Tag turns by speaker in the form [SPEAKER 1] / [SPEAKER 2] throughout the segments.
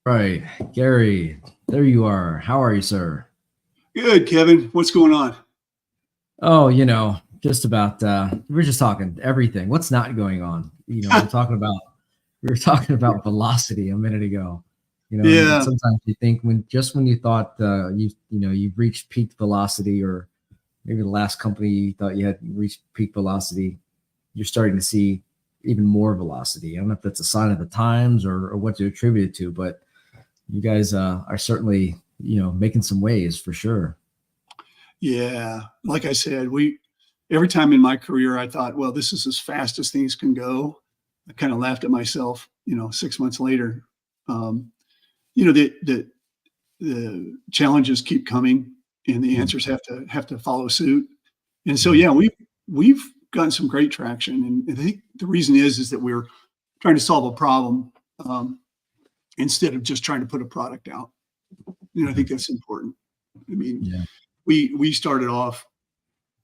[SPEAKER 1] Right. Gary, there you are. How are you, sir?
[SPEAKER 2] Good, Kevin. What's going on?
[SPEAKER 1] Oh, just about we're just talking everything. What's not going on? We were talking about velocity a minute ago. And
[SPEAKER 2] Yeah,
[SPEAKER 1] sometimes you think when you thought you've reached peak velocity, or maybe the last company you thought you had reached peak velocity, you're starting to see even more velocity. I don't know if that's a sign of the times or what to attribute it to, but you guys are certainly making some waves for sure.
[SPEAKER 2] yeah. Like I said, every time in my career I thought, well, this is as fast as things can go. I kind of laughed at myself, 6 months later. Um, the challenges keep coming, and the answers have to follow suit. And so,
[SPEAKER 1] Mhm.
[SPEAKER 2] yeah, we've gotten some great traction, and I think the reason is that we're trying to solve a problem instead of just trying to put a product out. I
[SPEAKER 1] Mhm.
[SPEAKER 2] think that's important. I mean,
[SPEAKER 1] Yeah.
[SPEAKER 2] we started off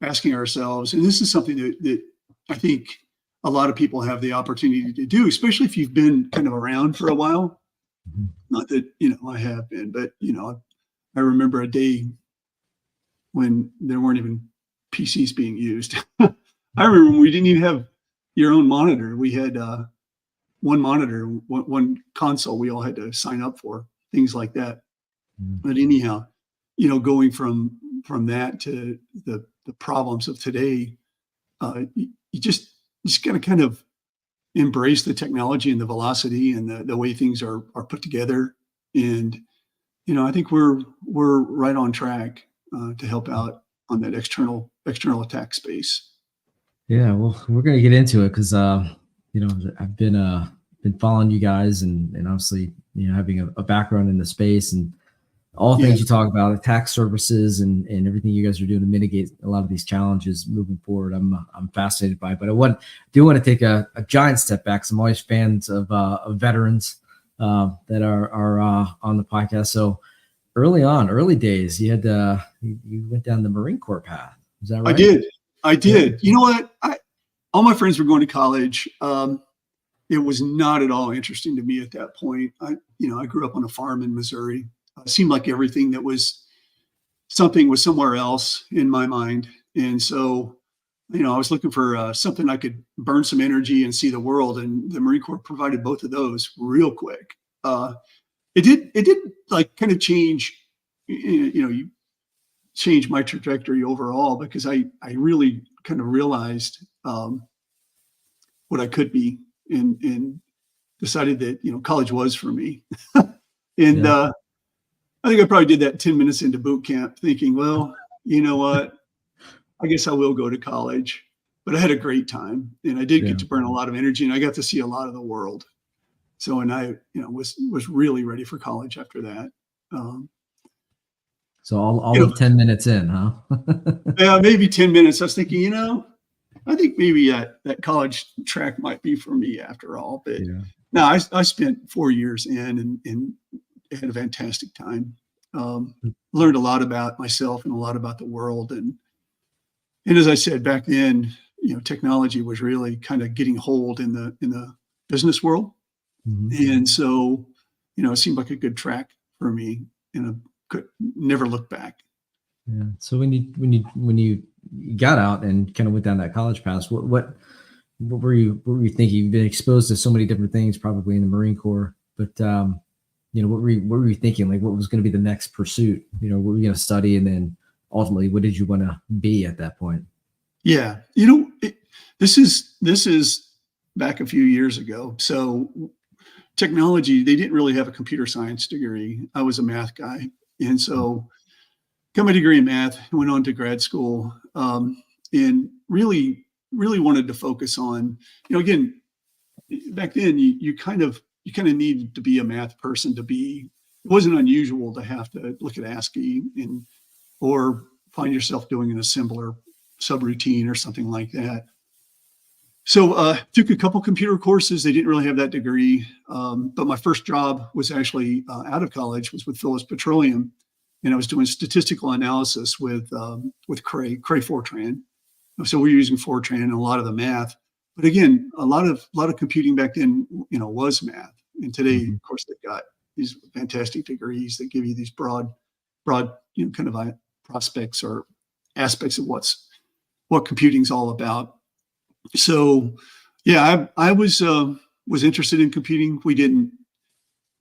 [SPEAKER 2] asking ourselves, and this is something that I think a lot of people have the opportunity to do, especially if you've been kind of around for a while.
[SPEAKER 1] Mhm.
[SPEAKER 2] Not that I have been, but I remember a day when there weren't even PCs being used. I remember when we didn't even have your own monitor. We had one monitor, one console we all had to sign up for, things like that.
[SPEAKER 1] Mhm.
[SPEAKER 2] But anyhow, going from that to the problems of today, you just got to kind of embrace the technology and the velocity and the way things are put together. And I think we're right on track to help out on that external attack space.
[SPEAKER 1] Yeah, well, we're gonna get into it because I've been following you guys, and obviously having a background in the space, and all
[SPEAKER 2] Yeah,
[SPEAKER 1] things you talk about, attack services and everything you guys are doing to mitigate a lot of these challenges moving forward. I'm fascinated by it. But do want to take a giant step back, 'cause I'm always fans of veterans that are on the podcast. So early days, you went down the Marine Corps path. Is that
[SPEAKER 2] I
[SPEAKER 1] right?
[SPEAKER 2] did. I
[SPEAKER 1] Yeah.
[SPEAKER 2] did. You know what? All my friends were going to college. It was not at all interesting to me at that point. I grew up on a farm in Missouri. It seemed like everything that was something was somewhere else in my mind. And so, I was looking for something I could burn some energy and see the world. And the Marine Corps provided both of those real quick. Uh, it did like kind of change, you change my trajectory overall, because I really kind of realized what I could be, and decided that, college was for me. And
[SPEAKER 1] Yeah.
[SPEAKER 2] I think I probably did that 10 minutes into boot camp thinking, well, you know what? I guess I will go to college. But I had a great time, and I did
[SPEAKER 1] Yeah.
[SPEAKER 2] get to burn a lot of energy, and I got to see a lot of the world. So, and I, was really ready for college after that. Um,
[SPEAKER 1] So all
[SPEAKER 2] you know,
[SPEAKER 1] of 10 minutes in, huh?
[SPEAKER 2] yeah, maybe 10 minutes. I was thinking, I think maybe that college track might be for me after all. But
[SPEAKER 1] Yeah.
[SPEAKER 2] no, I spent 4 years in, and had a fantastic time. Learned a lot about myself and a lot about the world. And as I said back then, technology was really kind of getting hold in the business world.
[SPEAKER 1] Mhm.
[SPEAKER 2] And so, it seemed like a good track for me, and I could never look back.
[SPEAKER 1] Yeah. So when you got out and kind of went down that college path, what were you thinking? You've been exposed to so many different things, probably in the Marine Corps, but what were you thinking? Like, what was going to be the next pursuit? What were you going to study, and then ultimately, what did you want to be at that point?
[SPEAKER 2] Yeah. This is back a few years ago. So technology, they didn't really have a computer science degree. I was a math guy. And so got my degree in math, went on to grad school, and really wanted to focus on, again, back then you kind of needed to be a math person to be, it wasn't unusual to have to look at ASCII or find yourself doing an assembler subroutine or something like that. So took a couple computer courses. They didn't really have that degree, but my first job was actually out of college, was with Phillips Petroleum, and I was doing statistical analysis with Cray Fortran. So we're using Fortran and a lot of the math. But again, a lot of computing back then, was math. And today,
[SPEAKER 1] Mhm.
[SPEAKER 2] of course, they've got these fantastic degrees that give you these broad, kind of prospects or aspects of what computing's all about. So, yeah, I was interested in computing. We didn't.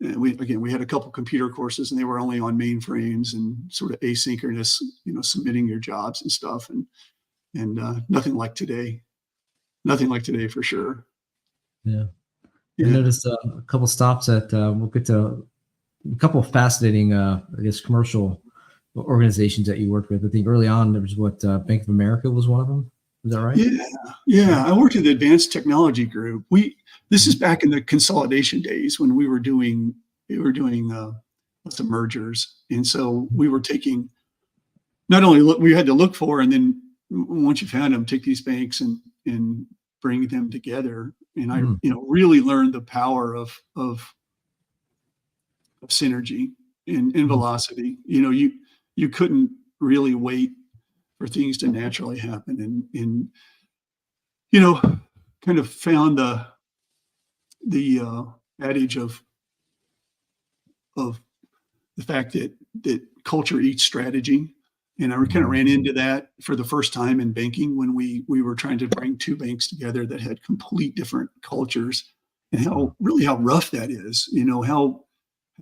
[SPEAKER 2] We had a couple computer courses, and they were only on mainframes and sort of asynchronous, submitting your jobs and stuff, and nothing like today. Nothing like today for sure.
[SPEAKER 1] Yeah.
[SPEAKER 2] Yeah.
[SPEAKER 1] I noticed a couple stops at we'll get to a couple of fascinating, I guess, commercial organizations that you worked with. I think early on there was Bank of America was one of them. Is that right?
[SPEAKER 2] Yeah. I worked at the Advanced Technology Group. This is back in the consolidation days when we were doing lots of mergers, and so we were taking not only we had to look for, and then once you found them, take these banks and bring them together. And I really learned the power of synergy and velocity. You couldn't really wait for things to naturally happen, and kind of found the adage of the fact that culture eats strategy. And I kind of ran into that for the first time in banking when we were trying to bring two banks together that had complete different cultures, and how rough that is.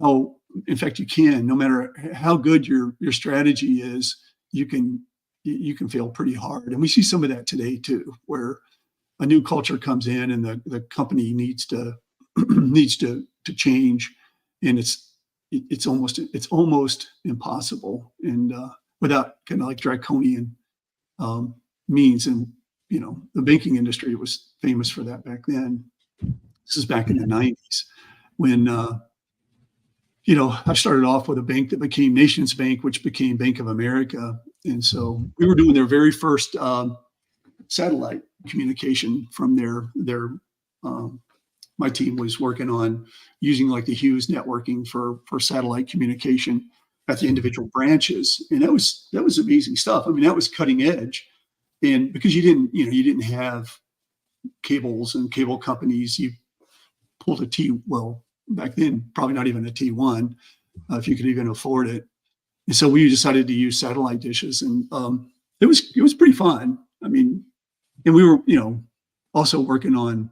[SPEAKER 2] How in fact you can, no matter how good your strategy is, you can fail pretty hard. And we see some of that today too, where a new culture comes in and the company needs to change, and it's almost impossible, and without kind of like draconian means. And the banking industry was famous for that back then. This is back in the 90s when I started off with a bank that became Nations Bank, which became Bank of America. And so we were doing their very first satellite communication from their my team was working on using like the Hughes networking for satellite communication at the individual branches. And that was amazing stuff. I mean, that was cutting edge. And because you didn't have cables and cable companies, you pulled back then, probably not even a T1, if you could even afford it. And so we decided to use satellite dishes, and it was pretty fun. I mean, and we were, also working on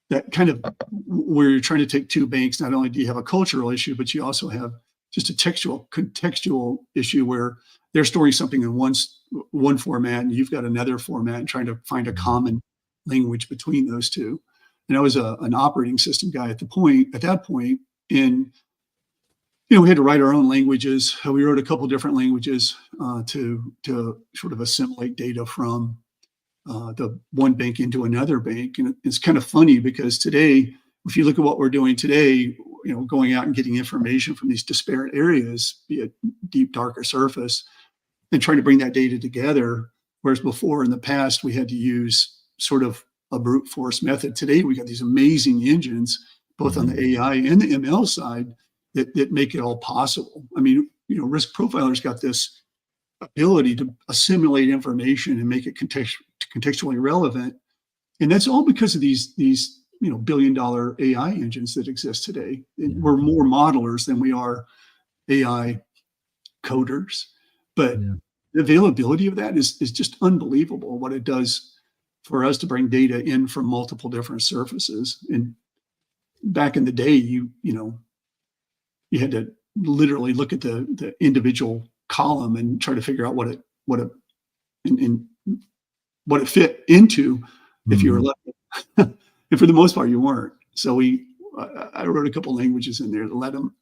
[SPEAKER 2] that kind of where you're trying to take two banks. Not only do you have a cultural issue, but you also have just a contextual issue where they're storing something in one format and you've got another format, and trying to find a common language between those two. And I was an operating system guy at that point, and we had to write our own languages. We wrote a couple different languages to sort of assimilate data from the one bank into another bank. And it's kind of funny because today, if you look at what we're doing today, going out and getting information from these disparate areas, be it deep, dark, or surface, and trying to bring that data together. Whereas before in the past, we had to use sort of a brute force method. Today, we got these amazing engines, both on the AI and the ML side, that make it all possible. I mean, RiskProfiler's got this ability to assimilate information and make it contextually relevant. And that's all because of these billion-dollar AI engines that exist today. We're more modelers than we are AI coders. But the availability of that is just unbelievable, what it does for us to bring data in from multiple different surfaces. And back in the day, you had to literally look at the individual column and try to figure out what it fit into if you were lucky. And for the most part, you weren't. So I wrote a couple languages in there to let them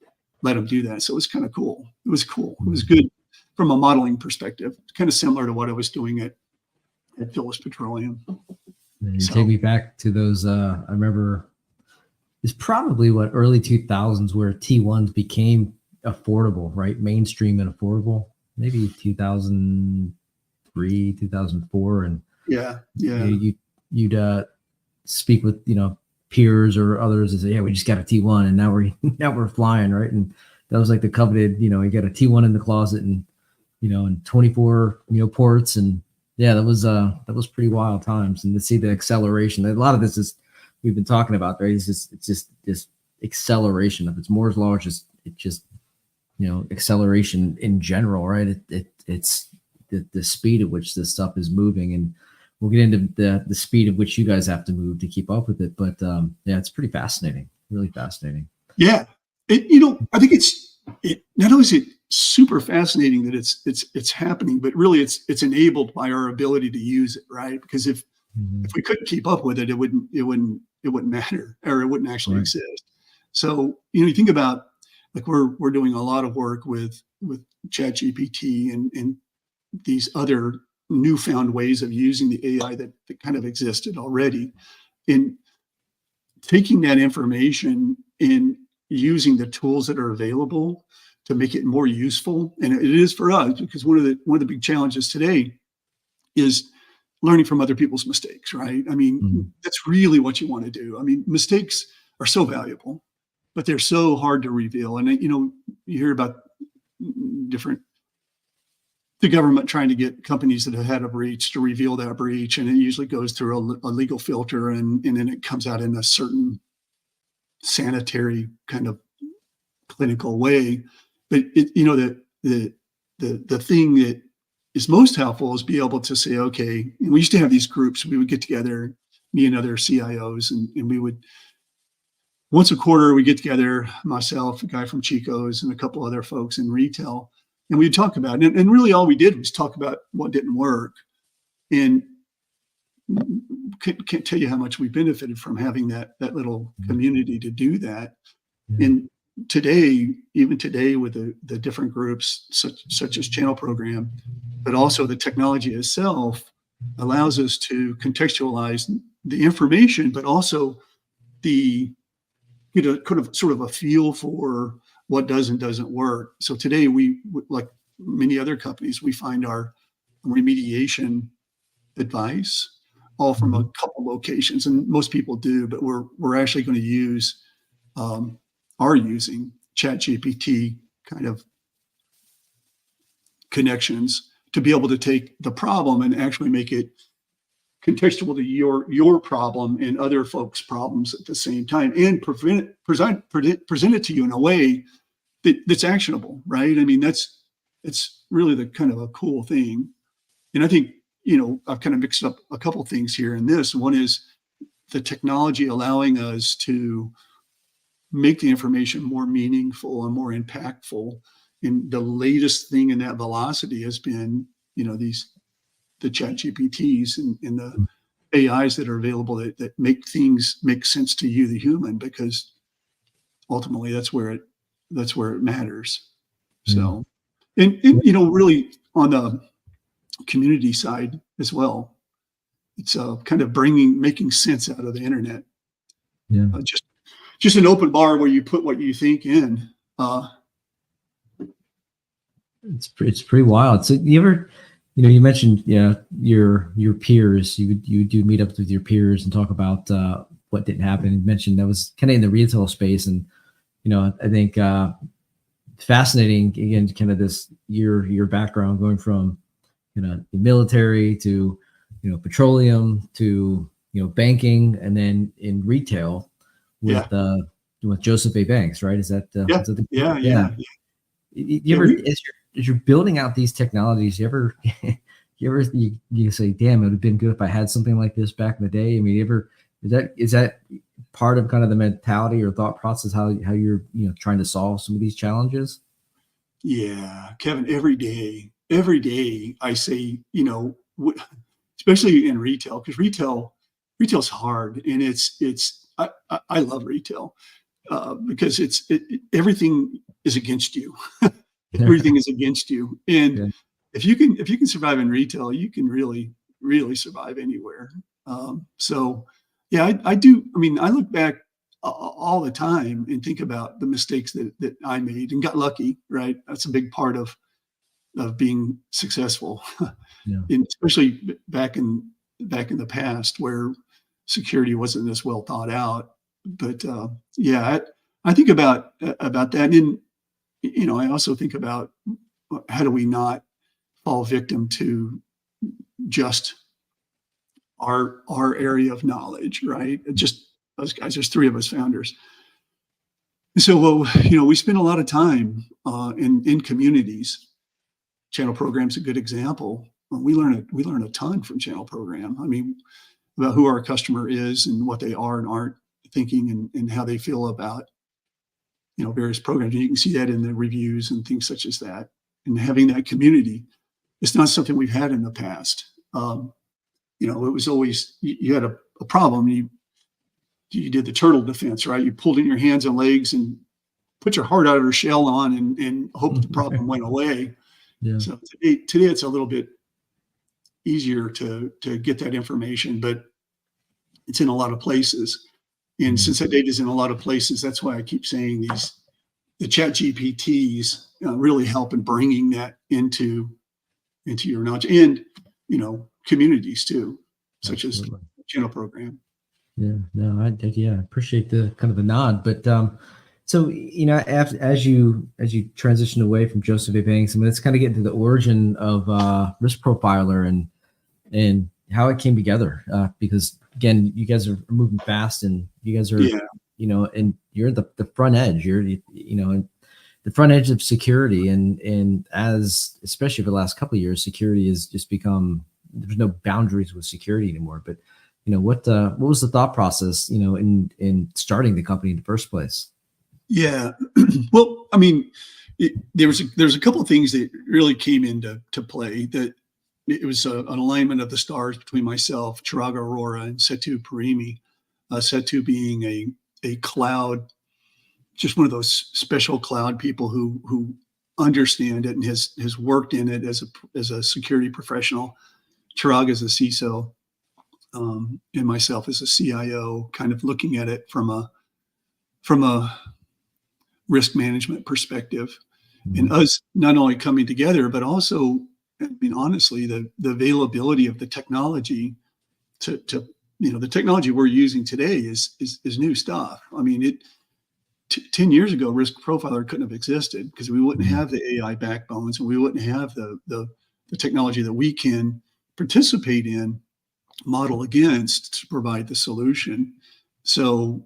[SPEAKER 2] do that. So it was kind of cool. It was cool. It was good from a modeling perspective, kind of similar to what I was doing at Phillips Petroleum.
[SPEAKER 1] Take me back to those. I remember it's probably early 2000s where T1s became affordable, right? Mainstream and affordable. Maybe 2003, 2004, and you'd speak with peers or others and say, yeah, we just got a T1 and now we're flying, right? And that was like the coveted, you got a T1 in the closet and and 24 ports, and that was pretty wild times. And to see the acceleration, a lot of this is we've been talking about, right? It's just acceleration. If it's Moore's law, it's just acceleration in general, right? It's the speed at which this stuff is moving, and we'll get into the speed at which you guys have to move to keep up with it. But yeah, it's pretty fascinating, really fascinating.
[SPEAKER 2] Yeah, I think it not only is it super fascinating that it's happening, but really it's enabled by our ability to use it, right? Because if we couldn't keep up with it, it wouldn't matter, or it wouldn't actually exist. So you think about, like, we're doing a lot of work with ChatGPT and these other newfound ways of using the AI that kind of existed already, in taking that information and using the tools that are available to make it more useful. And it is for us, because one of the big challenges today is learning from other people's mistakes, right? I mean, that's really what you want to do. I mean, mistakes are so valuable, but they're so hard to reveal. And you hear about the government trying to get companies that have had a breach to reveal that breach, and it usually goes through a legal filter, and then it comes out in a certain sanitary kind of clinical way. But the thing that is most helpful is be able to say, okay, and we used to have these groups. We would get together, me and other CIOs, and we would, once a quarter, we get together, myself, a guy from Chico's, and a couple other folks in retail, and we'd talk about it. And really all we did was talk about what didn't work. And can't tell you how much we benefited from having that little community to do that. And even today, with the different groups, such as Channel Program, but also the technology itself allows us to contextualize the information, but also sort of a feel for what does and doesn't work. So today, we, like many other companies, we find our remediation advice all from a couple locations, and most people do, but we're actually going to are using ChatGPT kind of connections to be able to take the problem and actually make it contextual to your problem and other folks' problems at the same time, and present it to you in a way that's actionable, right? I mean, it's really the kind of a cool thing. And I think, I've kind of mixed up a couple things here in this. One is the technology allowing us to make the information more meaningful and more impactful. And the latest thing in that velocity has been, the chat GPTs and the AIs that are available that make things make sense to you, the human, because ultimately that's where it matters. So, and really on the community side as well, it's kind of making sense out of the internet.
[SPEAKER 1] Yeah.
[SPEAKER 2] Just an open bar where you put what you think in.
[SPEAKER 1] It's pretty wild. So you ever, you mentioned, your peers. You do meetups with your peers and talk about what didn't happen. You mentioned that was kind of in the retail space, and I think fascinating, again, kind of this your background going from the military to petroleum to banking, and then in retail with Joseph A. Banks, right? Is that
[SPEAKER 2] yeah.
[SPEAKER 1] You ever, as you're building out these technologies, you ever you say, damn, it would have been good if I had something like this back in the day? I mean, is that part of kind of the mentality or thought process, how you're trying to solve some of these challenges?
[SPEAKER 2] Yeah, Kevin, every day I say, especially in retail, because retail's hard, and I love retail because everything is against you. Everything is against you, and if you can survive in retail, you can really survive anywhere. So yeah, I do. I mean, I look back all the time and think about the mistakes that I made and got lucky, right? That's a big part of being successful. And especially back in the past, where security wasn't as well thought out. But I think about that. And I also think about, how do we not fall victim to just our area of knowledge, right? Just those guys. There's three of us founders. So, well, we spend a lot of time in communities. Channel program's a good example. We learn a ton from channel program. I mean, about who our customer is and what they are and aren't thinking, and how they feel about various programs. And you can see that in the reviews and things such as that. And having that community, it's not something we've had in the past. It was always you had a problem. You did the turtle defense, right? You pulled in your hands and legs and put your heart out of your shell on, and hope the problem went away.
[SPEAKER 1] Yeah.
[SPEAKER 2] So today it's a little bit easier to get that information, but it's in a lot of places. And since that data is in a lot of places, that's why I keep saying the chat GPTs really help in bringing that into your knowledge, and communities too, such
[SPEAKER 1] Absolutely.
[SPEAKER 2] as channel program.
[SPEAKER 1] Yeah, no, I appreciate the kind of the nod, but so as you transition away from Joseph A. Banks, I mean, let's kind of get into the origin of RiskProfiler and how it came together. Because again, you guys are moving fast, and you guys are, and you're the front edge. You're in the front edge of security, and as especially for the last couple of years, security has just become, there's no boundaries with security anymore. But what was the thought process, in starting the company in the first place?
[SPEAKER 2] Yeah. Well, I mean, there's a couple of things that really came into play. That it was an alignment of the stars between myself, Chirag Arora, and Setu Parimi. Setu being a cloud, just one of those special cloud people who understand it and has worked in it as a security professional. Chirag as a CISO, and myself as a CIO, kind of looking at it from a risk management perspective, and us not only coming together, but also, I mean, honestly, the availability of the technology to the technology we're using today is new stuff. I mean, 10 years ago, RiskProfiler couldn't have existed because we wouldn't have the AI backbones, and we wouldn't have the technology that we can participate in, model against, to provide the solution. So,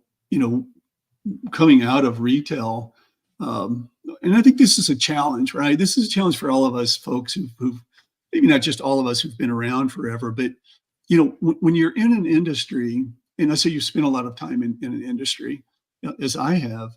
[SPEAKER 2] coming out of retail, and I think this is a challenge, right? This is a challenge for all of us folks who've maybe not just all of us who've been around forever, but when you're in an industry, and I say you spend a lot of time in an industry, as I have,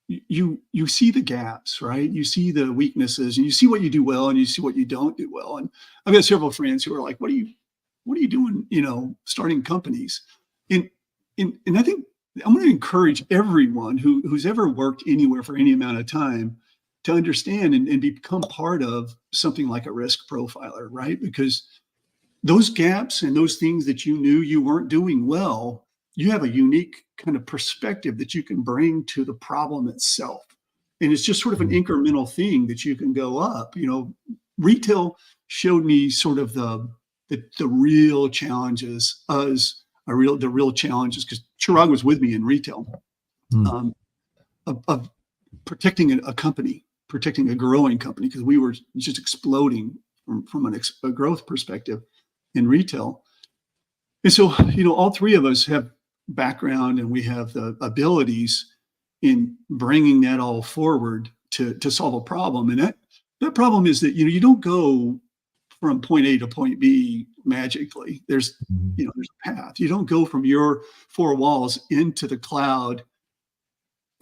[SPEAKER 2] you see the gaps, right? You see the weaknesses, and you see what you do well, and you see what you don't do well. And I've got several friends who are like, "What are you doing? Starting companies?" And I think I'm going to encourage everyone who's ever worked anywhere for any amount of time to understand and become part of something like a risk profiler, right? Because those gaps and those things that you knew you weren't doing well, you have a unique kind of perspective that you can bring to the problem itself. And it's just sort of an incremental thing that you can go up. Retail showed me sort of the real challenges, the real challenges, because Chirag was with me in retail, of protecting a company, protecting a growing company, because we were just exploding from a growth perspective in retail. And so, all three of us have background, and we have the abilities in bringing that all forward to solve a problem. And that problem is that, you don't go from point A to point B magically. There's a path. You don't go from your four walls into the cloud,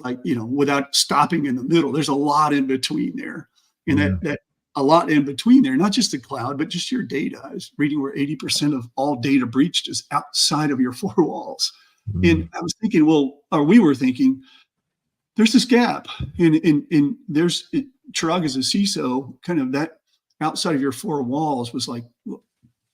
[SPEAKER 2] without stopping in the middle. There's a lot in between there. And that a lot in between there, not just the cloud, but just your data. I was reading where 80% of all data breached is outside of your four walls. And I was thinking, we were thinking, there's this gap. And there's Chirag as a CISO, kind of that outside of your four walls was like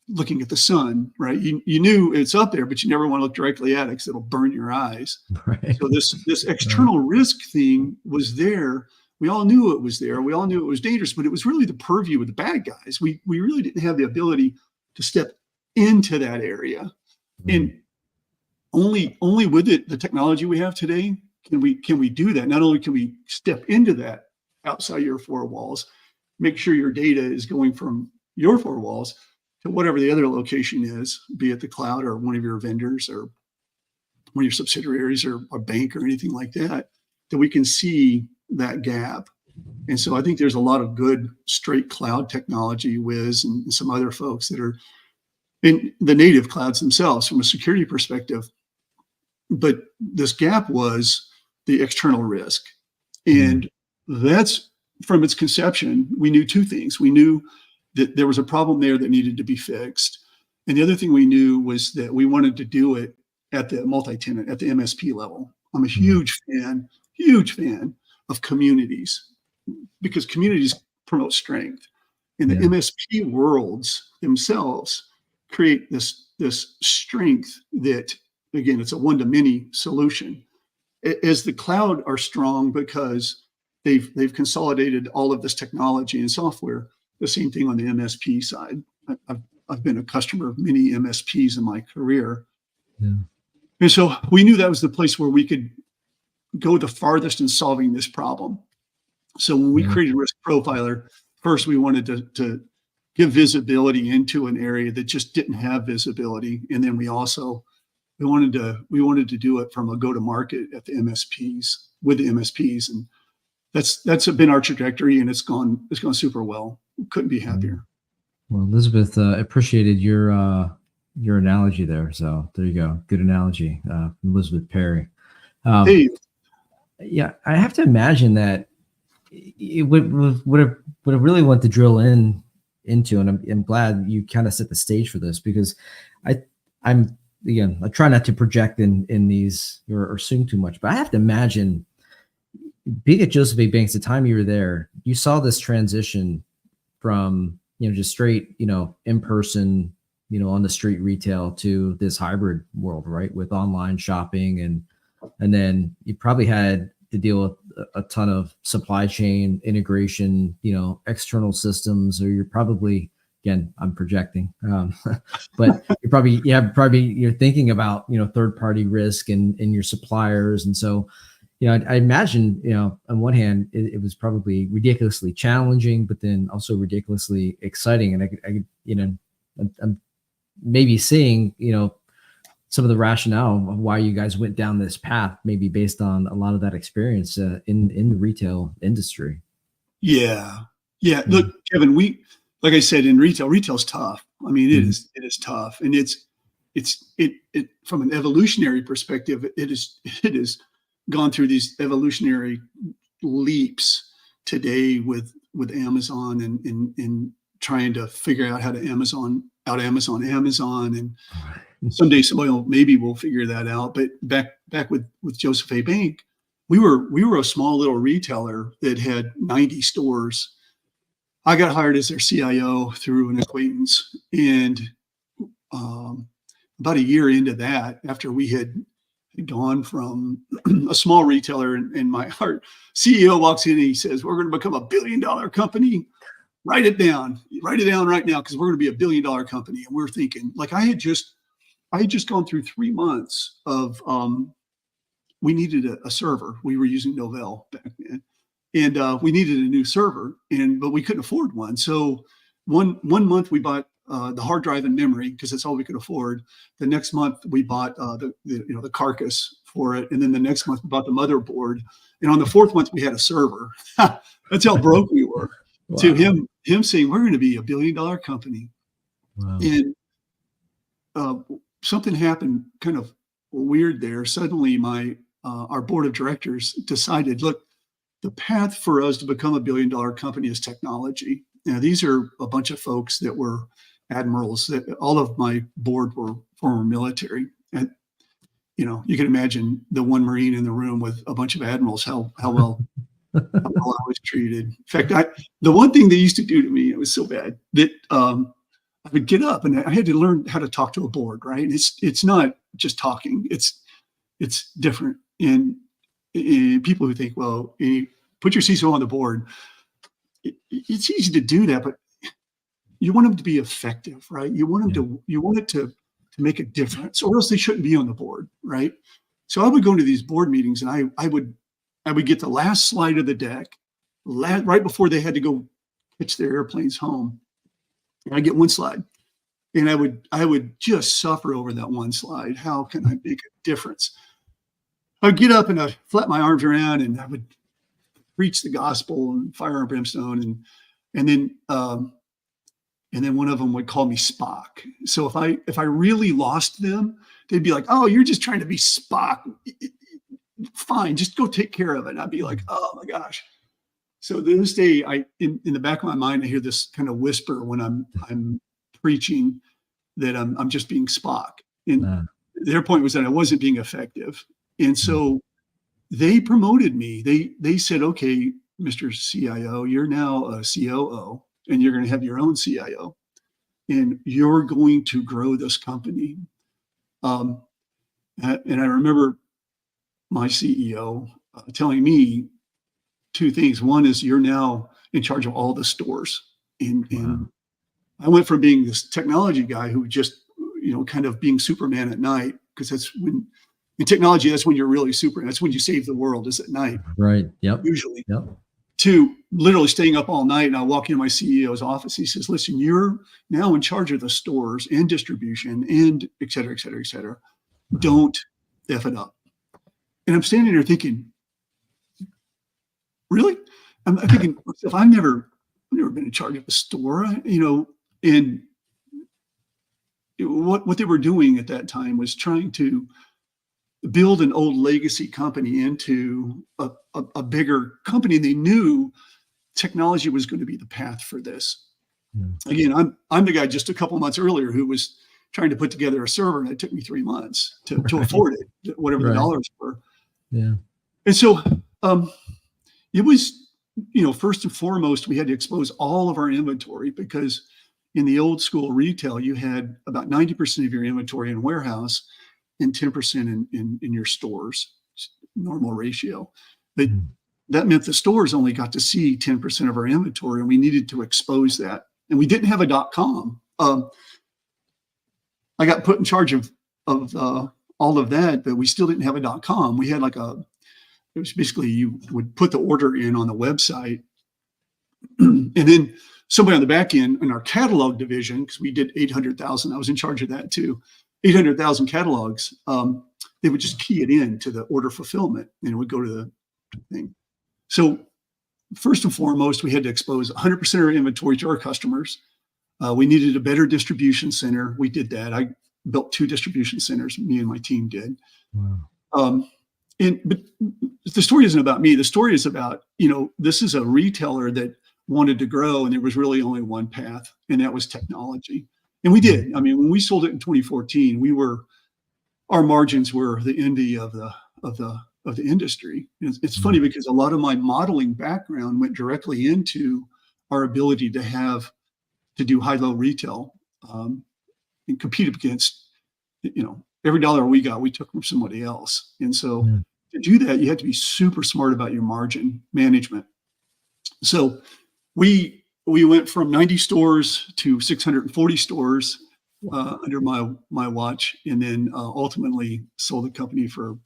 [SPEAKER 2] looking at the sun, right? You knew it's up there, but you never want to look directly at it because it'll burn your eyes. Right. So this external risk thing was there. We all knew it was there. We all knew it was dangerous, but it was really the purview of the bad guys. We really didn't have the ability to step into that area. And only with the technology we have today can we do that. Not only can we step into that outside your four walls, make sure your data is going from your four walls to whatever the other location is, be it the cloud or one of your vendors or one of your subsidiaries or a bank or anything like that, that we can see that gap. And so I think there's a lot of good straight cloud technology, Wiz and some other folks that are in the native clouds themselves from a security perspective. But this gap was the external risk. And that's from its conception, we knew two things. We knew that there was a problem there that needed to be fixed. And the other thing we knew was that we wanted to do it at the multi-tenant, at the MSP level. I'm a huge fan of communities, because communities promote strength. And the MSP worlds themselves create this strength that, again, it's a one-to-many solution. As the cloud are strong because they've consolidated all of this technology and software. The same thing on the MSP side. I've been a customer of many MSPs in my career. Yeah. And so we knew that was the place where we could go the farthest in solving this problem. So when we created RiskProfiler, first we wanted to give visibility into an area that just didn't have visibility. And then we wanted to do it from a go-to-market at the MSPs, with the MSPs. And that's been our trajectory, and it's gone super well. Couldn't be happier.
[SPEAKER 1] Well, Elizabeth, appreciated your analogy there. So there you go. Good analogy, from Elizabeth Perry.
[SPEAKER 2] Hey.
[SPEAKER 1] Yeah, I have to imagine that it would have really want to drill into, and I'm glad you kind of set the stage for this, because I'm again, I try not to project in these or assume too much, but I have to imagine being at Joseph A. Banks, the time you were there, you saw this transition from, just straight, in person, on the street retail to this hybrid world, right? With online shopping. And then you probably had to deal with a ton of supply chain integration, external systems, or you're probably, again, I'm projecting, but you're thinking about, third party risk and your suppliers. And so, I imagine, on one hand, it was probably ridiculously challenging, but then also ridiculously exciting. And I'm maybe seeing, some of the rationale of why you guys went down this path, maybe based on a lot of that experience in the retail industry.
[SPEAKER 2] Yeah. Look, Kevin, like I said, in retail's tough. I mean, it is tough, and it's from an evolutionary perspective, it is gone through these evolutionary leaps today with Amazon and trying to figure out how to Amazon, and someday maybe we'll figure that out. But back with Joseph A. Bank, we were a small little retailer that had 90 stores. I got hired as their CIO through an acquaintance, and about a year into that, after we had gone from a small retailer, and my CEO walks in and he says, "We're going to become $1 billion company. Write it down right now, because we're going to be $1 billion company." And we're thinking, like, I had just gone through 3 months of we needed a server. We were using Novell back then, and we needed a new server, but we couldn't afford one. So one month we bought the hard drive and memory, because that's all we could afford. The next month we bought the carcass for it, and then the next month we bought the motherboard, and on the fourth month we had a server. That's how broke we were. Wow. To him saying, "We're going to be $1 billion company." Wow. And something happened kind of weird there. Suddenly our board of directors decided, look, the path for us to become $1 billion company is technology. Now, these are a bunch of folks that were admirals. That all of my board were former military, and you can imagine the one Marine in the room with a bunch of admirals, how well I was treated. In fact, the one thing they used to do to me, it was so bad that I would get up and I had to learn how to talk to a board, right? It's not just talking; it's different. And people who think, well, you put your CISO on the board, it's easy to do that, but you want them to be effective, right? You want it to make a difference, or else they shouldn't be on the board, right? So I would go into these board meetings, and I would get the last slide of the deck right before they had to go pitch their airplanes home. And I get one slide, And I would just suffer over that one slide. How can I make a difference? I'd get up and I'd flap my arms around and I would preach the gospel and fire and brimstone. And then one of them would call me Spock. So if I really lost them, they'd be like, "Oh, you're just trying to be Spock. Fine, just go take care of it." And I'd be like, "Oh my gosh." So this day, in the back of my mind, I hear this kind of whisper when I'm preaching that I'm just being Spock. And their point was that I wasn't being effective. And so they promoted me. They said, "Okay, Mr. CIO, you're now a COO, and you're going to have your own CIO, and you're going to grow this company." And I remember my CEO telling me two things. One is, "You're now in charge of all the stores." And I went from being this technology guy who just, kind of being Superman at night, because that's when in technology, that's when you're really super. That's when you save the world, is at night.
[SPEAKER 1] Right. Yep.
[SPEAKER 2] Usually.
[SPEAKER 1] Yep.
[SPEAKER 2] To literally staying up all night. And I walk into my CEO's office. He says, "Listen, you're now in charge of the stores and distribution and et cetera, et cetera, et cetera. Don't F it up." And I'm standing there thinking, really? I'm thinking, I've never been in charge of a store, and what they were doing at that time was trying to build an old legacy company into a bigger company. And they knew technology was going to be the path for this. Again, I'm the guy just a couple months earlier who was trying to put together a server, and it took me 3 months to afford it, whatever the dollars were.
[SPEAKER 1] Yeah.
[SPEAKER 2] And so it was, first and foremost, we had to expose all of our inventory, because in the old school retail, you had about 90% of your inventory in warehouse and 10% in your stores, normal ratio. But that meant the stores only got to see 10% of our inventory, and we needed to expose that. And we didn't have a .com. I got put in charge of all of that, but we still didn't have a .com. We had it was basically, you would put the order in on the website, and then somebody on the back end in our catalog division, because we did 800,000, I was in charge of that too, 800,000 catalogs. They would just key it in to the order fulfillment, and it would go to the thing. So first and foremost, we had to expose 100% of our inventory to our customers. We needed a better distribution center. We did that. I built 2 distribution centers, me and my team did. Wow. But the story isn't about me. The story is about, this is a retailer that wanted to grow, and there was really only one path, and that was technology. And we did. I mean, when we sold it in 2014, our margins were the indie of the industry. It's funny, because a lot of my modeling background went directly into our ability to do high-low retail, and compete against, every dollar we got, we took from somebody else. And so to do that, you have to be super smart about your margin management. So we went from 90 stores to 640 stores under my watch, and then ultimately sold the company for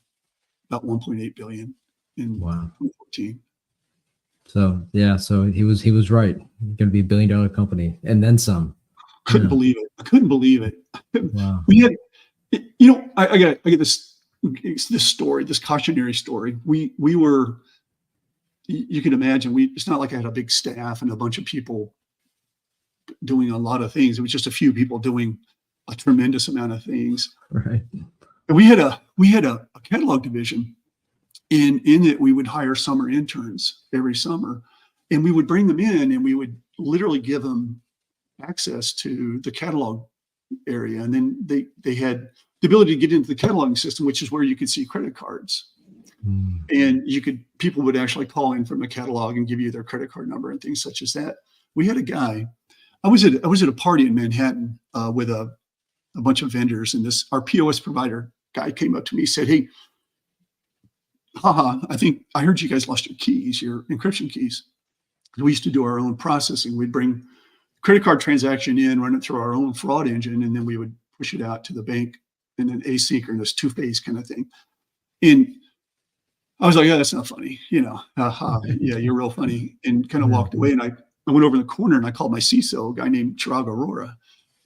[SPEAKER 2] about 1.8 billion in 2014.
[SPEAKER 1] So he was right. Going to be $1 billion company, and then some.
[SPEAKER 2] Couldn't believe it. I couldn't believe it.
[SPEAKER 1] Wow.
[SPEAKER 2] We had, I get this story, this cautionary story. We were, you can imagine, it's not like I had a big staff and a bunch of people doing a lot of things. It was just a few people doing a tremendous amount of things.
[SPEAKER 1] Right.
[SPEAKER 2] And we had a catalog division, and in it we would hire summer interns every summer, and we would bring them in, and we would literally give them access to the catalog area. And then they had the ability to get into the cataloging system, which is where you could see credit cards. And people would actually call in from a catalog and give you their credit card number and things such as that. We had a guy, I was at a party in Manhattan with a bunch of vendors, and our POS provider guy came up to me, said, "Hey, I heard you guys lost your keys, your encryption keys." We used to do our own processing. We'd bring credit card transaction in, run it through our own fraud engine, and then we would push it out to the bank in an asynchronous two-phase kind of thing. And I was like, "Yeah, that's not funny. Yeah, you're real funny," and kind of walked away. And I went over in the corner and I called my CISO, a guy named Chirag Arora. And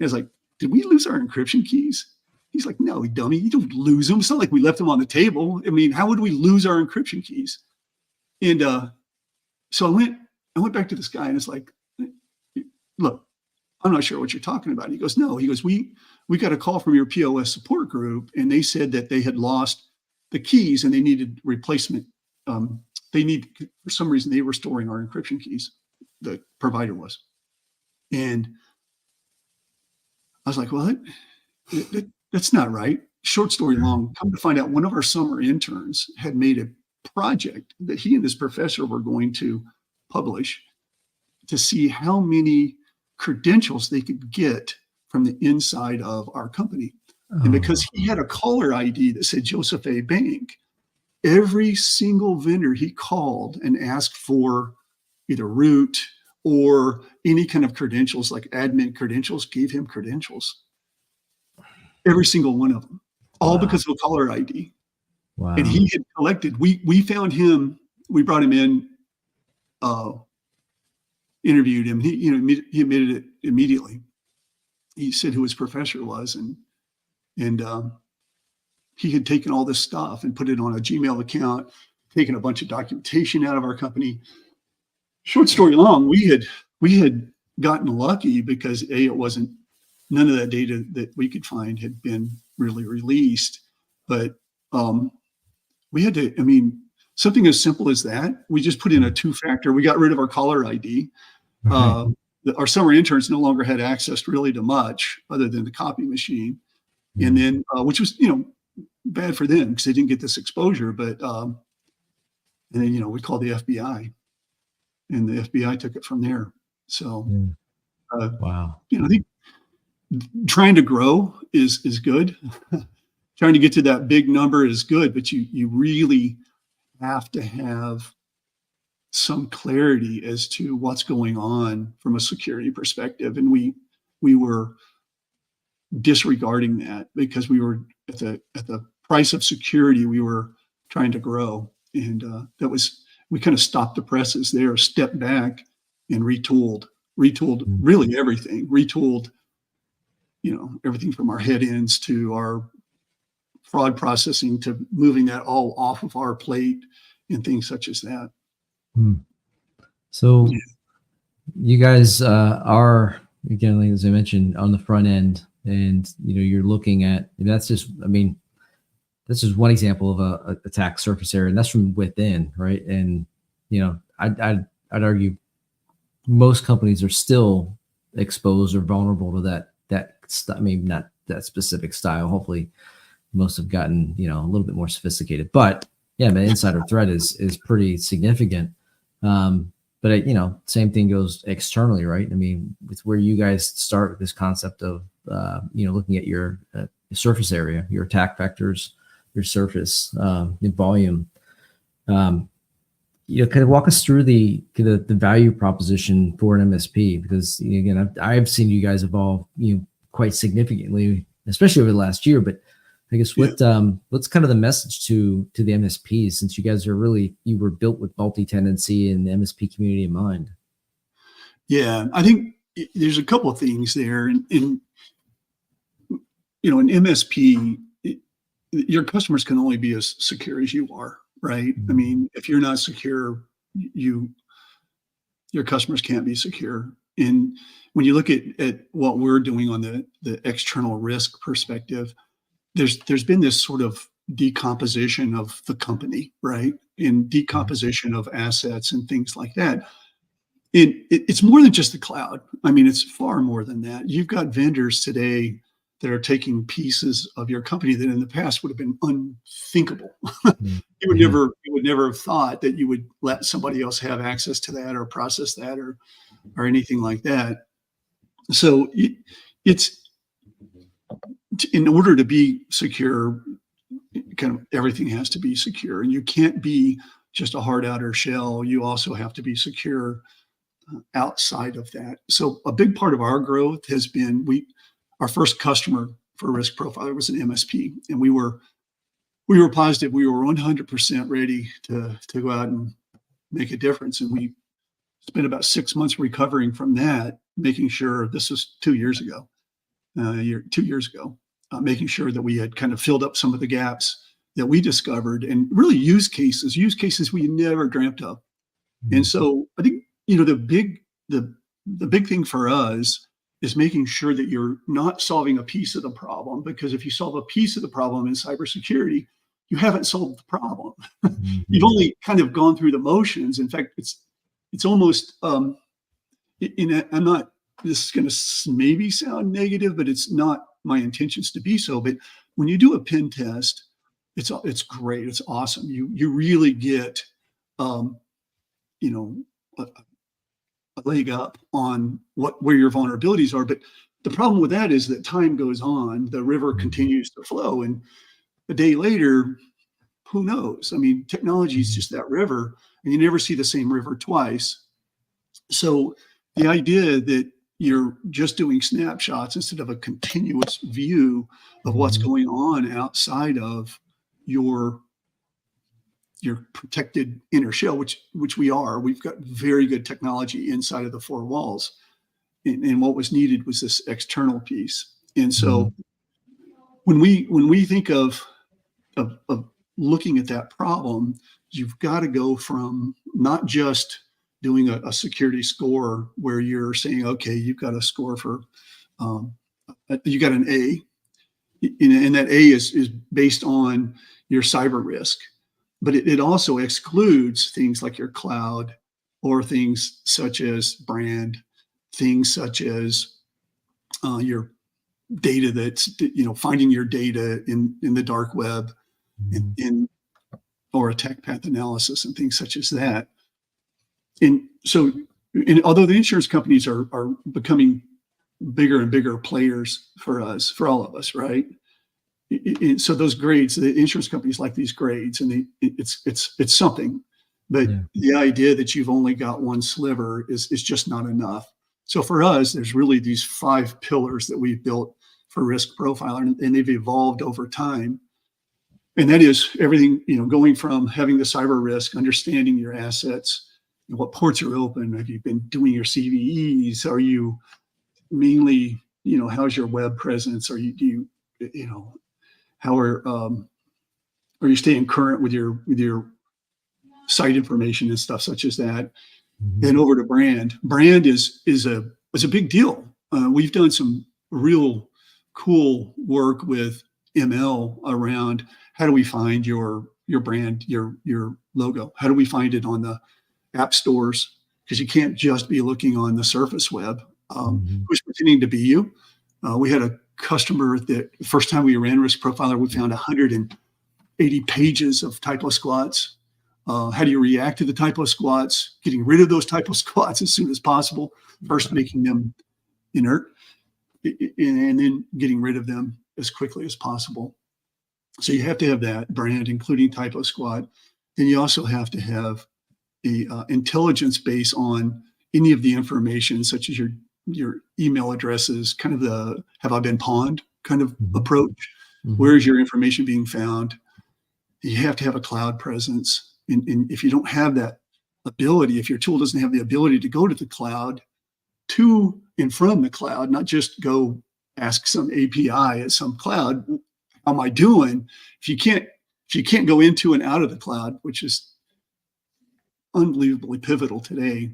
[SPEAKER 2] I was like, did we lose our encryption keys? He's like, no, dummy, you don't lose them. It's not like we left them on the table. I mean, how would we lose our encryption keys? And so I went back to this guy and it's like, look, I'm not sure what you're talking about. He goes, no, he goes, we got a call from your POS support group and they said that they had lost the keys and they needed replacement. For some reason, they were storing our encryption keys. The provider was. And I was like, well, that's not right. Short story long, come to find out one of our summer interns had made a project that he and his professor were going to publish to see how many credentials they could get from the inside of our company. And because he had a caller ID that said Joseph A. Bank, every single vendor he called and asked for either root or any kind of credentials like admin credentials, gave him credentials. Every single one of them, all because of a caller ID.
[SPEAKER 1] Wow.
[SPEAKER 2] And he had collected, we found him, we brought him in, interviewed him. He admitted it immediately. He said who his professor was, and he had taken all this stuff and put it on a Gmail account, taken a bunch of documentation out of our company. Short story long, we had gotten lucky because it wasn't, none of that data that we could find had been really released. But we had to, I mean, something as simple as that, we just put in a 2-factor. We got rid of our caller ID. Our summer interns no longer had access really to much other than the copy machine. And then, which was, bad for them because they didn't get this exposure. But, and then, we called the FBI and the FBI took it from there. So,
[SPEAKER 1] wow.
[SPEAKER 2] I think trying to grow is good. Trying to get to that big number is good, but you really have to have some clarity as to what's going on from a security perspective. And we were disregarding that because we were at the price of security, we were trying to grow. And we kind of stopped the presses there, stepped back and retooled really everything, retooled, everything from our head ends to our fraud processing to moving that all off of our plate and things such as that.
[SPEAKER 1] So you guys are, again, like as I mentioned, on the front end, and you're looking at, that's just one example of a attack surface area, and that's from within, right? And I'd argue most companies are still exposed or vulnerable to that not that specific style. Hopefully most have gotten a little bit more sophisticated, but yeah, the insider threat is pretty significant. But same thing goes externally, right? I mean, it's where you guys start with this concept of looking at your surface area, your attack vectors, your surface, in volume. Kind of walk us through the value proposition for an MSP, because again, I've seen you guys evolve quite significantly, especially over the last year. But I guess what's kind of the message to the MSPs, since you guys are you were built with multi-tenancy and the MSP community in mind?
[SPEAKER 2] Yeah, I think there's a couple of things there. In an MSP, your customers can only be as secure as you are, right? I mean, if you're not secure, your customers can't be secure. And when you look at what we're doing on the external risk perspective, there's been this sort of decomposition of the company, right? And decomposition of assets and things like that. It's more than just the cloud. I mean, it's far more than that. You've got vendors today that are taking pieces of your company that in the past would have been unthinkable. You would never have thought that you would let somebody else have access to that or process that or anything like that. So it's, in order to be secure, kind of everything has to be secure, and you can't be just a hard outer shell. You also have to be secure outside of that. So a big part of our growth has been our first customer for RiskProfiler was an MSP, and we were positive, we were 100% ready to go out and make a difference. And we spent about 6 months recovering from that, making sure, this was 2 years ago, 2 years ago, making sure that we had kind of filled up some of the gaps that we discovered, and really use cases we never dreamt of. And so I think, the big thing for us is making sure that you're not solving a piece of the problem, because if you solve a piece of the problem in cybersecurity, you haven't solved the problem. You've only kind of gone through the motions. In fact, it's almost, I'm not, this is going to maybe sound negative, but it's not my intentions to be so. But when you do a pen test, it's great. It's awesome. You really get, a leg up on where your vulnerabilities are. But the problem with that is that time goes on, the river continues to flow, and a day later, who knows? I mean, technology is just that river, and you never see the same river twice. So the idea that you're just doing snapshots instead of a continuous view of what's going on outside of your protected inner shell, which we are. We've got very good technology inside of the four walls, and what was needed was this external piece. And so when we think of looking at that problem, you've got to go from not just doing a security score where you're saying, okay, you've got a score for, you got an A, and that A is based on your cyber risk. But it also excludes things like your cloud, or things such as brand, things such as your data that's, finding your data in the dark web, or attack path analysis and things such as that. And so, although the insurance companies are becoming bigger and bigger players for us, for all of us, right? So those grades, the insurance companies like these grades, and it's something, but the idea that you've only got one sliver is just not enough. So for us, there's really these 5 pillars that we've built for RiskProfiler, and they've evolved over time. And that is everything, going from having the cyber risk, understanding your assets, what ports are open, have you been doing your CVEs, are you mainly, how's your web presence, are you how are you staying current with your site information and stuff such as that. Then over to brand. Brand is a big deal. We've done some real cool work with ML around how do we find your brand, your logo? How do we find it on the app stores? Because you can't just be looking on the surface web. Who's pretending to be you? We had a customer that the first time we ran RiskProfiler, we found 180 pages of typo squats. How do you react to the typo squats? Getting rid of those typo squats as soon as possible. First, making them inert, and then getting rid of them as quickly as possible. So you have to have that brand, including typo squat. Then you also have to have a intelligence base on any of the information, such as your email addresses, kind of the have I been pawned kind of approach. Where is your information being found? You have to have a cloud presence. And if you don't have that ability, if your tool doesn't have the ability to go to the cloud, to and from the cloud, not just go ask some API at some cloud, how am I doing? If you can't go into and out of the cloud, which is unbelievably pivotal today,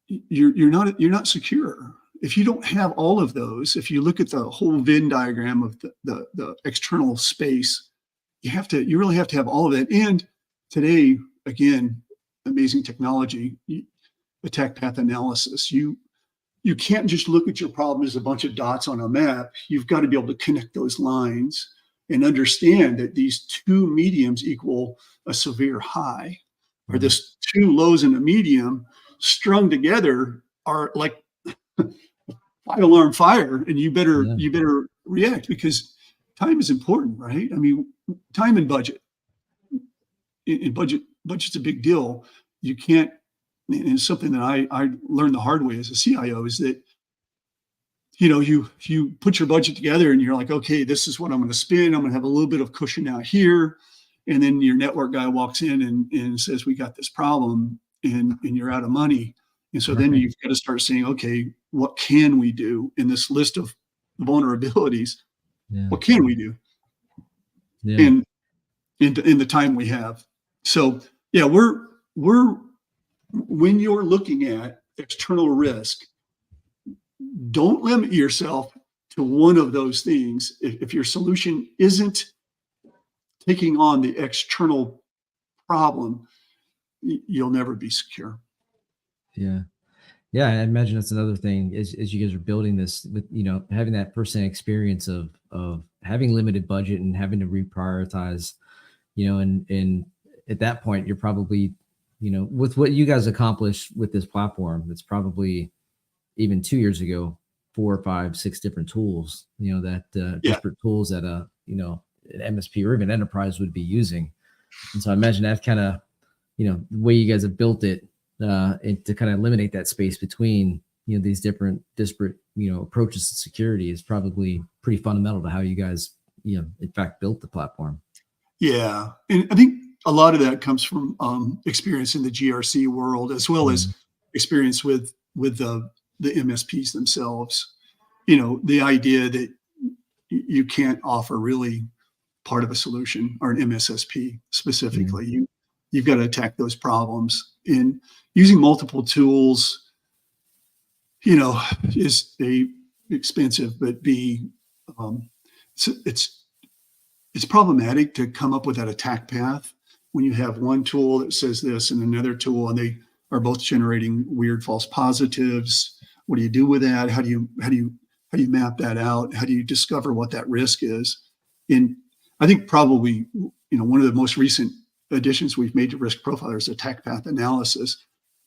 [SPEAKER 2] you're not secure. If you don't have all of those, if you look at the whole Venn diagram of the external space, you really have to have all of it. And today, again, amazing technology, attack path analysis. You can't just look at your problem as a bunch of dots on a map. You've got to be able to connect those lines and understand that these two mediums equal a severe high, or this two lows and a medium strung together are like 5-alarm fire, and you better react, because time is important, right? I mean, time and budget. And budget's a big deal. You can't, and it's something that I learned the hard way as a CIO, is that you put your budget together and you're like, okay, this is what I'm going to spend. I'm going to have a little bit of cushion out here, and then your network guy walks in and says, we got this problem, and you're out of money. And so then you've got to start saying, okay, what can we do in this list of vulnerabilities?
[SPEAKER 1] Yeah.
[SPEAKER 2] What can we do in the time we have? So yeah, we're when you're looking at external risk, don't limit yourself to one of those things. If your solution isn't taking on the external problem, you'll never be secure.
[SPEAKER 1] Yeah. Yeah. I imagine that's another thing as you guys are building this with, having that firsthand experience of having limited budget and having to reprioritize, and at that point, you're probably, with what you guys accomplished with this platform, it's probably even 2 years ago, 4, 5, 6 different tools, disparate tools that, an MSP or even enterprise would be using. And so I imagine that kind of, the way you guys have built it, and to kind of eliminate that space between, these different disparate, approaches to security is probably pretty fundamental to how you guys, in fact, built the platform.
[SPEAKER 2] Yeah. And I think a lot of that comes from experience in the GRC world, as well as experience with the MSPs themselves. The idea that you can't offer really part of a solution, or an MSSP specifically. You've got to attack those problems. And using multiple tools, is expensive, but it's problematic to come up with that attack path when you have one tool that says this and another tool, and they are both generating weird false positives. What do you do with that? How do you map that out? How do you discover what that risk is? And I think probably, one of the most recent additions we've made to RiskProfiler is attack path analysis.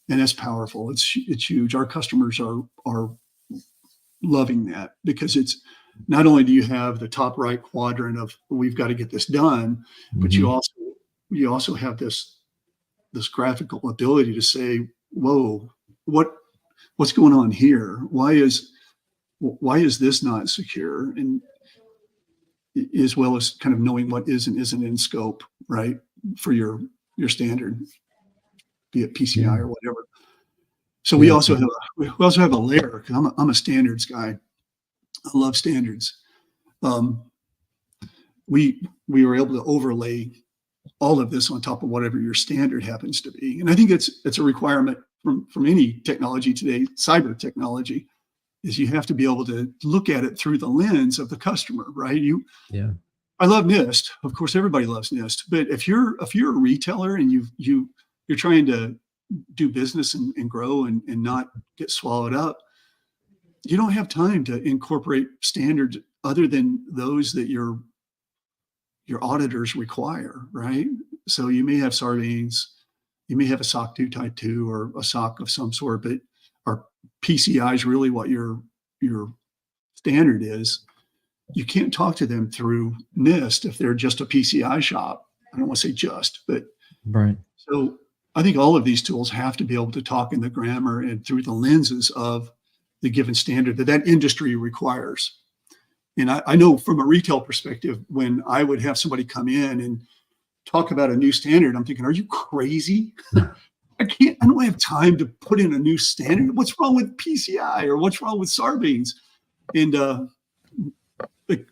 [SPEAKER 2] And that's powerful. It's huge. Our customers are loving that, because it's not only do you have the top right quadrant of we've got to get this done, but you also have this graphical ability to say, whoa, what's going on here? Why is this not secure? And as well as kind of knowing what is and isn't in scope, right, for your standard, be it PCI or whatever. So we also have a layer, because I'm a standards guy. I love standards. We were able to overlay all of this on top of whatever your standard happens to be, and I think it's a requirement from any technology today. Cyber technology is you have to be able to look at it through the lens of the customer, right? I love NIST. Of course, everybody loves NIST. But if you're a retailer and you're trying to do business and grow and not get swallowed up, you don't have time to incorporate standards other than those that your auditors require, right? So you may have Sarbanes, you may have a SOC 2 Type 2 or a SOC of some sort, but our PCI is really what your standard is. You can't talk to them through NIST if they're just a PCI shop. I don't want to say just, but
[SPEAKER 1] right.
[SPEAKER 2] So I think all of these tools have to be able to talk in the grammar and through the lenses of the given standard that industry requires. And I know from a retail perspective, when I would have somebody come in and talk about a new standard, I'm thinking, are you crazy? I don't have time to put in a new standard. What's wrong with PCI, or what's wrong with Sarbanes? And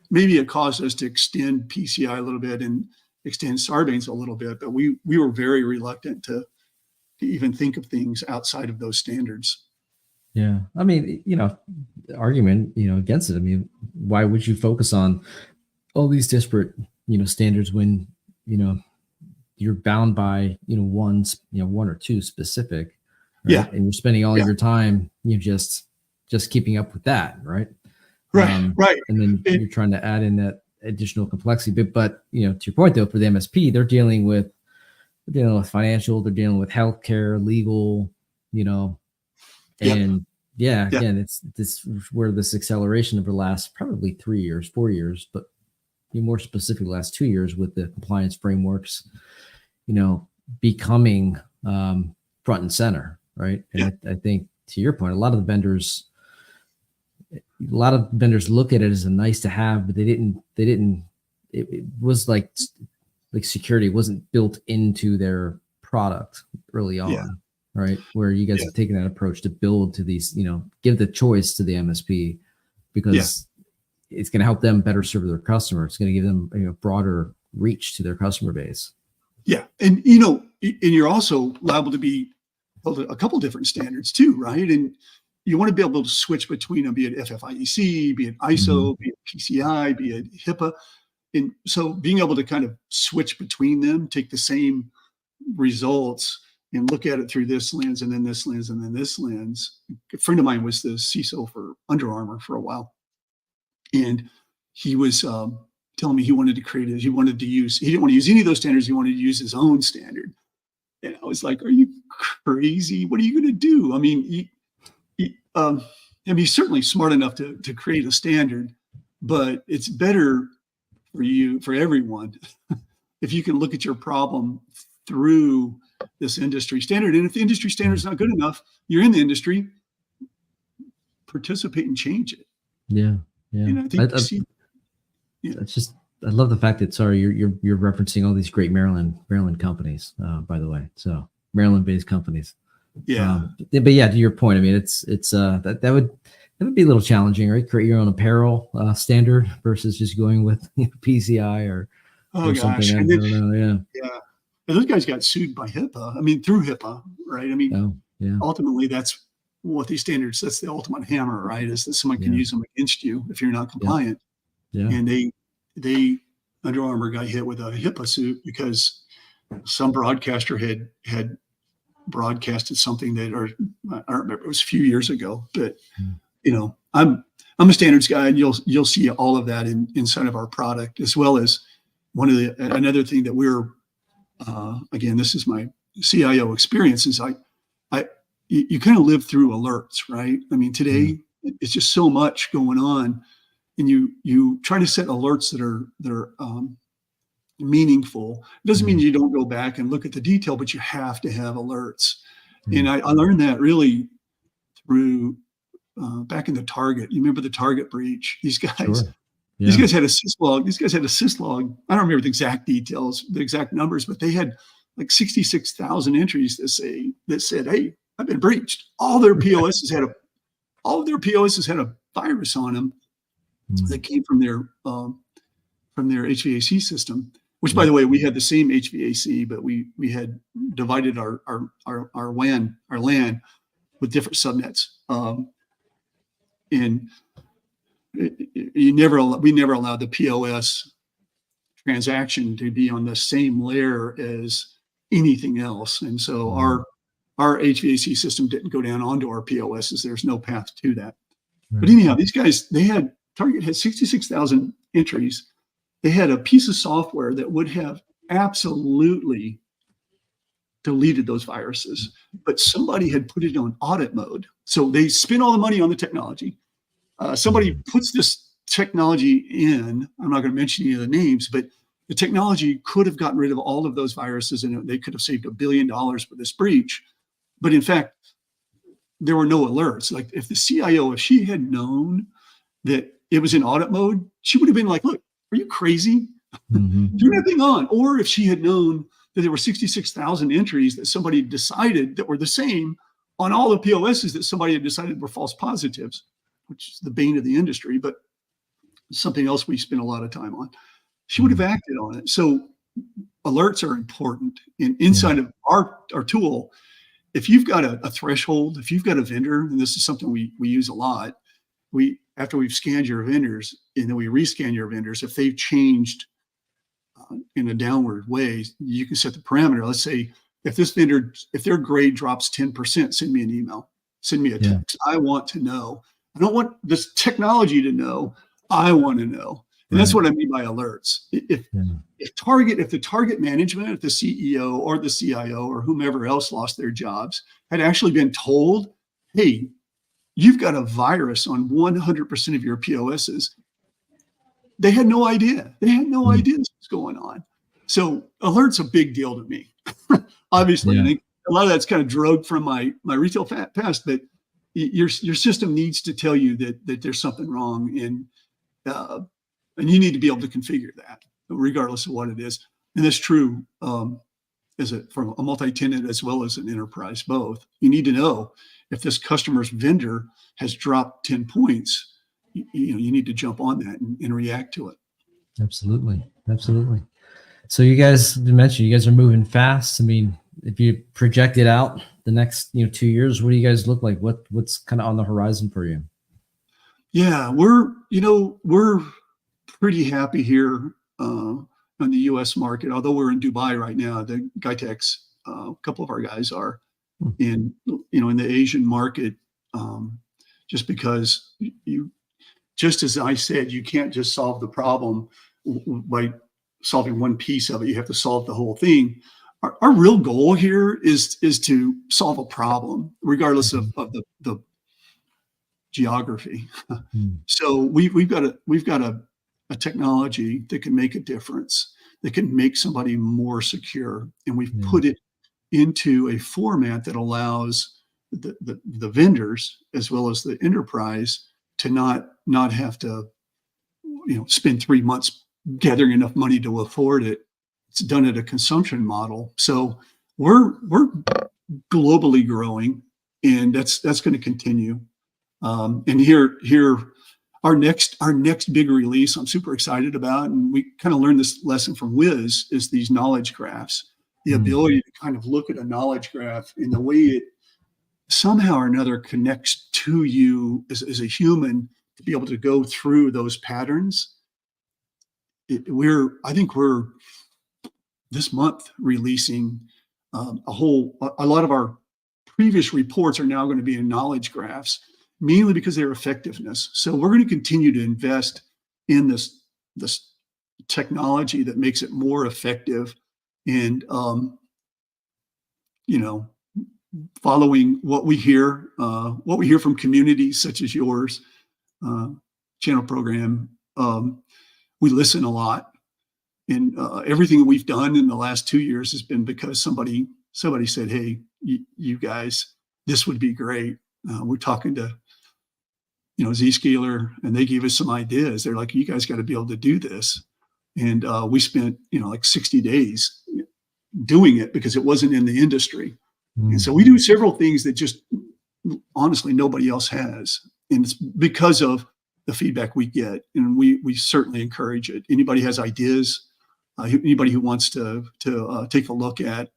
[SPEAKER 2] maybe it caused us to extend PCI a little bit and extend Sarbanes a little bit, but we were very reluctant to even think of things outside of those standards.
[SPEAKER 1] Yeah. I mean, argument, against it. I mean, why would you focus on all these disparate, standards when, you're bound by, one or two specific, right?
[SPEAKER 2] Yeah.
[SPEAKER 1] And you're spending all of your time, just keeping up with that. Right.
[SPEAKER 2] Right.
[SPEAKER 1] And then you're trying to add in that additional complexity, but to your point though, for the MSP, they're dealing with financial, they're dealing with healthcare, legal, and again, it's this where this acceleration over the last probably 3 years, 4 years, but more specifically the last 2 years with the compliance frameworks, becoming front and center, right? And I think to your point, a lot of vendors look at it as a nice to have, but it was like security wasn't built into their product early on. right? Where you guys
[SPEAKER 2] Yeah.
[SPEAKER 1] have taken that approach to build to these, give the choice to the MSP, because it's going to help them better serve their customer. It's going to give them broader reach to their customer base.
[SPEAKER 2] Yeah. And, and you're also liable to be held to a couple different standards too, right? And you want to be able to switch between them, be it FFIEC, be it ISO, be it PCI, be it HIPAA. And so being able to kind of switch between them, take the same results and look at it through this lens and then this lens and then this lens. A friend of mine was the CISO for Under Armour for a while. And he was telling me he wanted to create it. He didn't want to use any of those standards. He wanted to use his own standard. And I was like, are you crazy? What are you going to do? I mean, he's certainly smart enough to create a standard, but it's better for everyone, if you can look at your problem through this industry standard. And if the industry standard is not good enough, you're in the industry, participate and change it.
[SPEAKER 1] Yeah. Yeah.
[SPEAKER 2] And I think
[SPEAKER 1] it's just, I love the fact that, you're referencing all these great Maryland companies, by the way. So Maryland-based companies.
[SPEAKER 2] Yeah.
[SPEAKER 1] But yeah, to your point, I mean, that would be a little challenging, right? Create your own apparel standard versus just going with PCI or something. I don't know.
[SPEAKER 2] Yeah. And those guys got sued by HIPAA. I mean, through HIPAA, right? I mean, ultimately that's what these standards, that's the ultimate hammer, right? Is that someone can use them against you if you're not compliant.
[SPEAKER 1] Yeah.
[SPEAKER 2] And they Under Armour got hit with a HIPAA suit because some broadcaster had broadcasted something that, or I don't remember, it was a few years ago, but I'm a standards guy, and you'll see all of that inside of our product, as well as another thing that we're, again, this is my CIO experience, is you kind of live through alerts, right? I mean, today it's just so much going on, and you try to set alerts that are meaningful. It doesn't mean you don't go back and look at the detail, but you have to have alerts. And I learned that really through back in the Target. You remember the Target breach? These guys, these guys had a syslog. These guys had a syslog. I don't remember the exact details, the exact numbers, but they had like 66,000 entries that said, "Hey, I've been breached." All of their POSs had a virus on them that came from their HVAC system. Which, by the way, we had the same HVAC, but we had divided our WAN, our LAN, with different subnets. And we never allowed the POS transaction to be on the same layer as anything else. And so our HVAC system didn't go down onto our POSs. There's no path to that. But anyhow, these guys, Target had 66,000 entries. They had a piece of software that would have absolutely deleted those viruses, but somebody had put it on audit mode. So they spent all the money on the technology. Somebody puts this technology in. I'm not going to mention any of the names, but the technology could have gotten rid of all of those viruses, and they could have saved $1 billion for this breach. But in fact, there were no alerts. Like if the CIO, if she had known that it was in audit mode, she would have been like, "Look, are you crazy? Turn that thing on." Or if she had known that there were 66,000 entries that somebody decided that were the same on all the POSs that somebody had decided were false positives, which is the bane of the industry, but something else we spend a lot of time on, she would have acted on it. So alerts are important. And inside of our tool, if you've got a threshold, if you've got a vendor, and this is something we use a lot, after we've scanned your vendors and then we rescan your vendors, if they've changed in a downward way, you can set the parameter. Let's say if this vendor, if their grade drops 10%, send me an email, send me a text. I want to know. I don't want this technology to know. I want to know. And that's what I mean by alerts. If the target management, if the CEO or the CIO or whomever else lost their jobs had actually been told, "Hey, you've got a virus on 100% of your POSs," they had no idea. They had no idea this was going on. So alerts a big deal to me. Obviously, I think a lot of that's kind of drugged from my retail past, but your system needs to tell you that there's something wrong, and you need to be able to configure that regardless of what it is. And that's true from a multi-tenant as well as an enterprise, both. You need to know if this customer's vendor has dropped 10 points, you need to jump on that and react to it.
[SPEAKER 1] Absolutely. Absolutely. So you guys mentioned you guys are moving fast. I mean, if you project it out the next 2 years, what do you guys look like? What's kind of on the horizon for you?
[SPEAKER 2] Yeah, we're pretty happy here on the U.S. market. Although we're in Dubai right now, the Gitex, a couple of our guys are in the Asian market, just because just as I said, you can't just solve the problem by solving one piece of it. You have to solve the whole thing. Our real goal here is to solve a problem, regardless of the geography. So we've got a technology that can make a difference, that can make somebody more secure, and we've put it into a format that allows the vendors as well as the enterprise to not have to spend 3 months gathering enough money to afford it. It's done at a consumption model. So we're globally growing, and that's going to continue. And here our next big release I'm super excited about, and we kind of learned this lesson from Wiz, is these knowledge graphs. The ability to kind of look at a knowledge graph in the way it somehow or another connects to you as a human, to be able to go through those patterns. I think we're this month releasing a lot of our previous reports are now going to be in knowledge graphs, mainly because of their effectiveness. So we're going to continue to invest in this technology that makes it more effective, and following what we hear from communities such as yours, channel program. We listen a lot, and everything we've done in the last 2 years has been because somebody said, "Hey, you guys, this would be great." We're talking to Zscaler, and they gave us some ideas. They're like, "You guys got to be able to do this," and we spent like 60 days doing it because it wasn't in the industry. And so we do several things that just honestly nobody else has, and it's because of the feedback we get, and we certainly encourage it. Anybody has ideas, anybody who wants to take a look at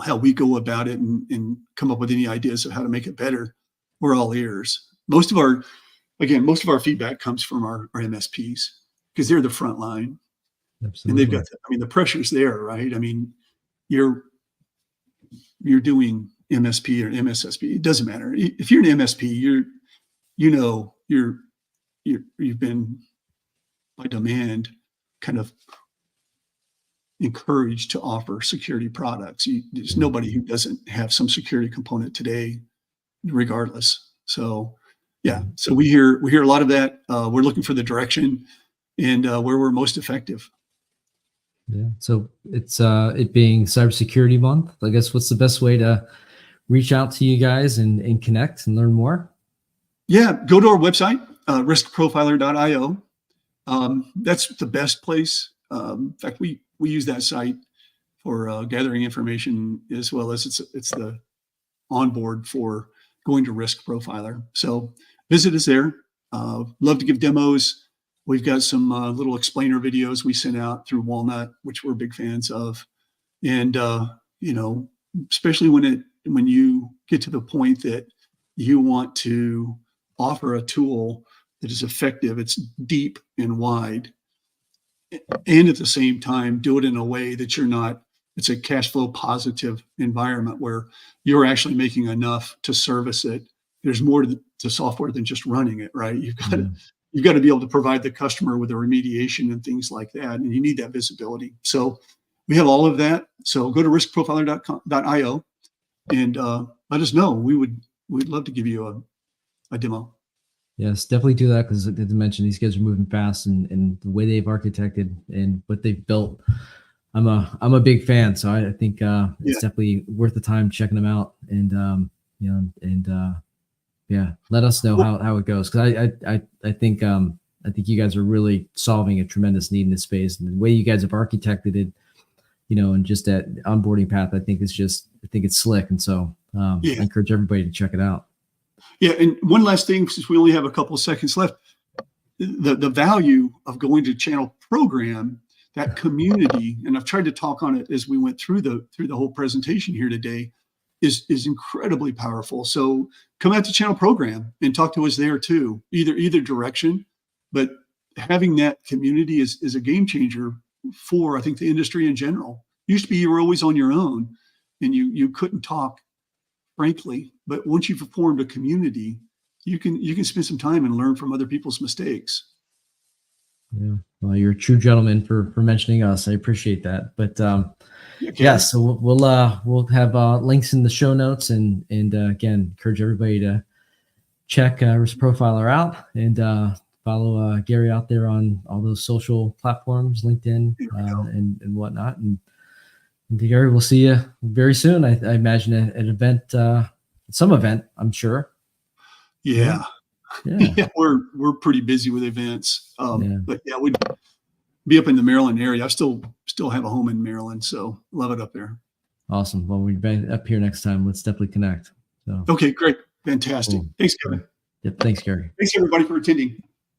[SPEAKER 2] how we go about it and come up with any ideas of how to make it better, we're all ears. Most of our feedback comes from our MSPs, because they're the front line. Absolutely. And they've got the pressure's there, right? I mean, you're doing MSP or MSSP, it doesn't matter. If you're an MSP, you've been by demand kind of encouraged to offer security products. There's nobody who doesn't have some security component today, regardless. So yeah, so we hear a lot of that. We're looking for the direction and where we're most effective.
[SPEAKER 1] Yeah. So it's it being Cybersecurity Month, I guess, what's the best way to reach out to you guys and connect and learn more?
[SPEAKER 2] Yeah, go to our website, RiskProfiler.io. That's the best place. In fact, we use that site for gathering information, as well as it's the onboard for going to RiskProfiler. So visit us there. Love to give demos. We've got some little explainer videos we sent out through Walnut, which we're big fans of. And especially when you get to the point that you want to offer a tool that is effective, it's deep and wide, and at the same time do it in a way that it's a cash flow positive environment where you're actually making enough to service it. There's more to software than just running it, right? You've got to be able to provide the customer with a remediation and things like that, and you need that visibility. So we have all of that. So go to riskprofiler.io and let us know. We'd love to give you a demo.
[SPEAKER 1] Yes, definitely do that, because as I mentioned, these guys are moving fast, and the way they've architected and what they've built, I'm a big fan. So I think it's definitely worth the time checking them out, and let us know how it goes, because I think you guys are really solving a tremendous need in this space, and the way you guys have architected it, and just that onboarding path, I think it's slick. And so I
[SPEAKER 2] Yeah.
[SPEAKER 1] encourage everybody to check it out.
[SPEAKER 2] Yeah. And one last thing, since we only have a couple of seconds left, the value of going to channel program, that community, and I've tried to talk on it as we went through the whole presentation here today, is incredibly powerful. So come out to channel program and talk to us there too, either direction. But having that community is a game changer for, I think, the industry in general. Used to be you were always on your own and you couldn't talk frankly, but once you've formed a community, you can spend some time and learn from other people's mistakes.
[SPEAKER 1] Yeah. Well, you're a true gentleman for mentioning us. I appreciate that. But
[SPEAKER 2] Yeah,
[SPEAKER 1] so we'll have links in the show notes, and again, encourage everybody to check RiskProfiler out, and follow Gary out there on all those social platforms, LinkedIn and whatnot. And Gary, we'll see you very soon. I imagine at an event, some event, I'm sure.
[SPEAKER 2] Yeah.
[SPEAKER 1] Yeah.
[SPEAKER 2] Yeah, we're pretty busy with events.
[SPEAKER 1] Yeah.
[SPEAKER 2] But yeah, we'd be up in the Maryland area. I still have a home in Maryland, so love it up there.
[SPEAKER 1] Awesome. Well, we'll be up here next time. Let's definitely connect. So
[SPEAKER 2] Okay, great. Fantastic.
[SPEAKER 1] cool.
[SPEAKER 2] Thanks, Kevin.
[SPEAKER 1] Yep. Thanks, Gary.
[SPEAKER 2] Thanks everybody for attending.